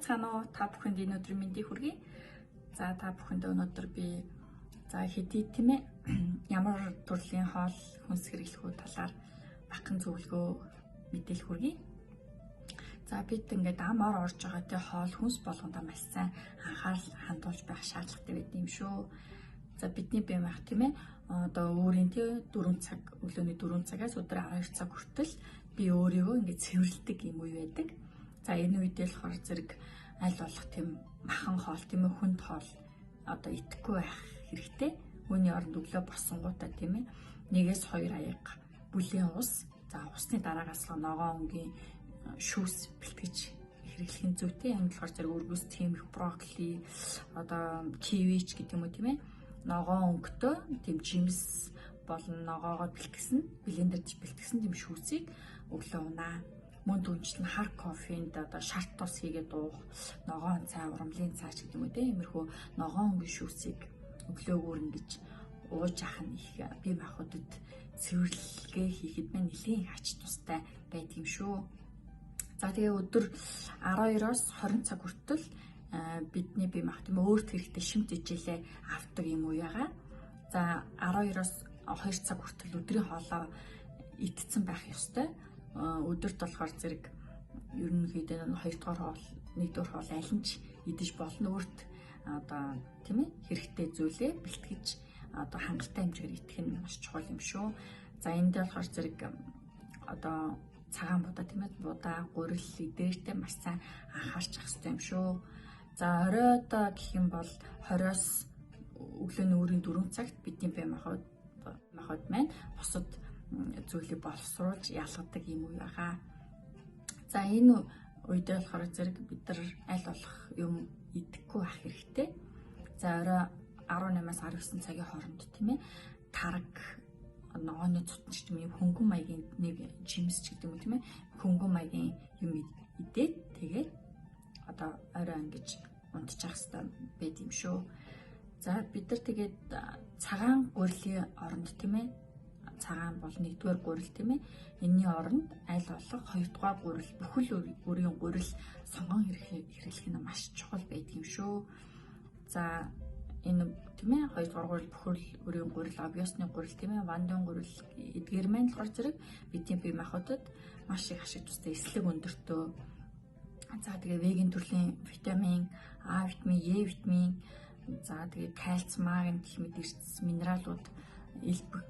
Байцгаана уу? Та бүхэнд энэ өдрийн мэндийг хүргэе. За та бүхэнд өнөөдөр би хэдий тийм ээ ямар төрлийн хоол хүнс хэрэглэх талаар бахан зөвлөгөө мэдээлэл хүргэе. За бид ингээд ам ор орж байгаа тий хоол хүнс болгондоо маш сайн анхаарал хандуулж байх шаардлагатай байд юм шүү. За бидний бие мах тийм ээ одоо өөрийн тий 4 цаг өглөөний 4 цагаас өдрийн 12 цаг хүртэл би өөрийгөө ингээд цэвэрлдэг юм уу байдаг. За энэ үедээ болохоор зэрэг аль болох тийм махан хоол тийм ээ хүнд хоол одоо идэхгүй байх хэрэгтэй. Үүний оронд өглөө босонгуудаа тийм ээ 1-2 аяга бүлийн ус. За усны дараагаас ногоон өнгийн шүүс бэлтгэж хэрэглэх нь зүйтэй. Энэ болохоор зэрэг өргөс тийм их брокколи одоо кивич гэдэг юм уу тийм ээ ногоон өнгөтэй тийм жимс болон ногоогоо бэлтгэсэн блендерж бэлтгэсэн тийм шүүсийг өглөө унаа. Мөн түнчлэн хар кофенд одоо шарт тус хийгээд уух, ногоон цай, урамлын цай ч гэдэг юм уу тийм иймэрхүү ногоон өнгийн шүүсийг өглөөгөр ингэж ууж ах нь их бие махбодод цэвэрлэгээ хийхэд мань нэлийн ач тустай байдаг юм шүү. За тэгээ өдөр 12-оос 20 цаг хүртэл бидний бие мах тийм өөрт хэрэгтэй шимт ижээлээ авдаг юм уу яага. За 12-оос 2 цаг хүртэл өдрийн хоолоо идсэн байх ёстой. Өдөрт болохоор зэрэг ерөнхийдөө 2 дугаар хоол, 1 дугаар хоол аль нь ч идэж болно. Өөрт одоо тийм ээ хэрэгтэй зүйлээ бэлтгэж одоо хангалттай хэмжээгээр идэх нь маш чухал юм шүү. За энд болохоор зэрэг одоо цагаан будаа тийм ээ будаа, гурил эдэртэй маш сайн анхаарч ах хэрэгтэй юм шүү. За оройд гэх юм бол 20-оос өглөөний өөрийн 4 цагт бидний бие махбод маань бусад зүйлийг боловсруулж ялгадаг юм уу яага. За энэ үедээ болохоор зэрэг бид нар аль болох юм идэхгүй байх хэрэгтэй. За орой 18-аас 19 цагийн хооронд тийм ээ тараг ногооны цутч тийм хөнгөн маягийн нэг жимс ч гэдэг юм тийм ээ хөнгөн маягийн юм идээд тэгээд одоо орой ингэж унтчих хэвээр байд юм шүү. За бид нар тэгээд цагаан гурилын оронд тийм ээ цагаан бол 1-р гурил тийм ээ энэний оронд аль болох 2-р гурил бүхэл бүрийн гурил сонгон хэрэглэх нь маш чухал байдаг юм шүү. За энэ тийм ээ 2-р гурил бүхэл бүрийн гурил обвиосны гурил тийм ээ вандын гурил эдгээр маань болохоор зэрэг бидний бие махбодод маш их ашиг тустай эслэг өндөртөө. За тэгээ веган төрлийн витамин А витамин, Е витамин, за тэгээ кальц, магний гэх мэт эрдэс минералууд элбэг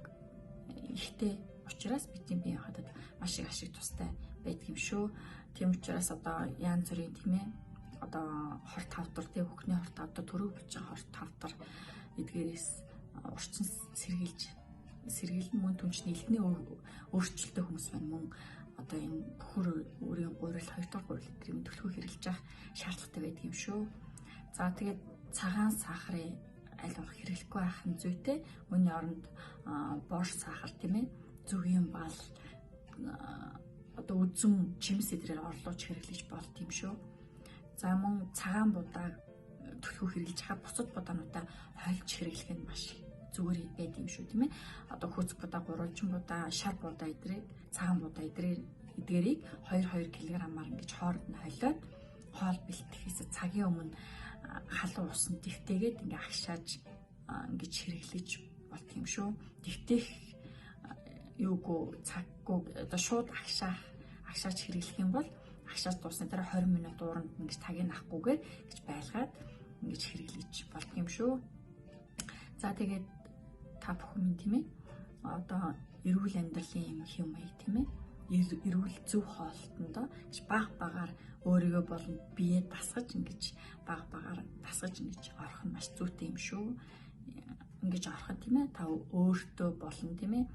ихтэй учраас бидний бие махбодод маш их ашиг тустай байдаг юм шүү. Тийм учраас одоо янз бүрийн тийм ээ одоо хорт тавдар тийм хөхний хорт тавдар төрөг бочоо хорт тавдар эдгээрээс урчин сэргийлэн мөн түнчний элхний өөрчлөлттэй хүмүүс байна мөн одоо энэ бүхэр өөрийн гурил 2-р гурил эдгээр төлхөө хэрэглэж явах шаардлагатай байдаг юм шүү. За тэгээд цагаан сахарын аль болох хэрэглэхгүй байх нь зүйтэй. Үүний оронд бор сахар тийм ээ зүгийн бал одоо үзэн жимс эдрээр орлууч хэрэглэж болт юм шүү. За мөн цагаан будаа төлхөө хэрэглэж хаад бусад будаануудаа хольж хэрэглэх нь маш зүгээр байд юм шүү тийм ээ. Одоо хөөц будаа, гурвалжин будаа, шар будаа эдрийг цагаан будаа эдгээрийг 2-2 кг-аар ингэж хооронд нь холиод хоол бэлтгэхээс цагийн өмнө халуун усанд дэвтээгээд ингээ агшааж ингэж хэрэглэж болт юм шүү. Дэвтэх юугүй цаггүй одоо шууд агшааж хэрэглэх юм бол агшааж дуусны дараа 20 минут ууранд ингэж тагийг авахгүйгээр гэж байлгаад ингэж хэрэглэж болт юм шүү. За тэгээд та бүхэн тийм ээ одоо эрүүл амьдралын хэм маяг тийм ээ эрүүл зөв хоолтондоо баг багаар өөрийгөө болон биеэ дасгаж ингэж баг багаар дасгаж ингэж орох нь маш зүйтэй юм шүү. Ингэж ороход тийм ээ та өөртөө болон тийм ээ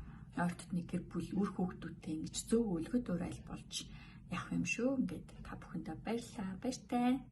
ойр дотны гэр бүл үр хүүхдүүдтэй ингэж зөв үлгэр дуурайл болж явах юм шүү. Ингээд та бүхэндээ баярлалаа. Баяртай.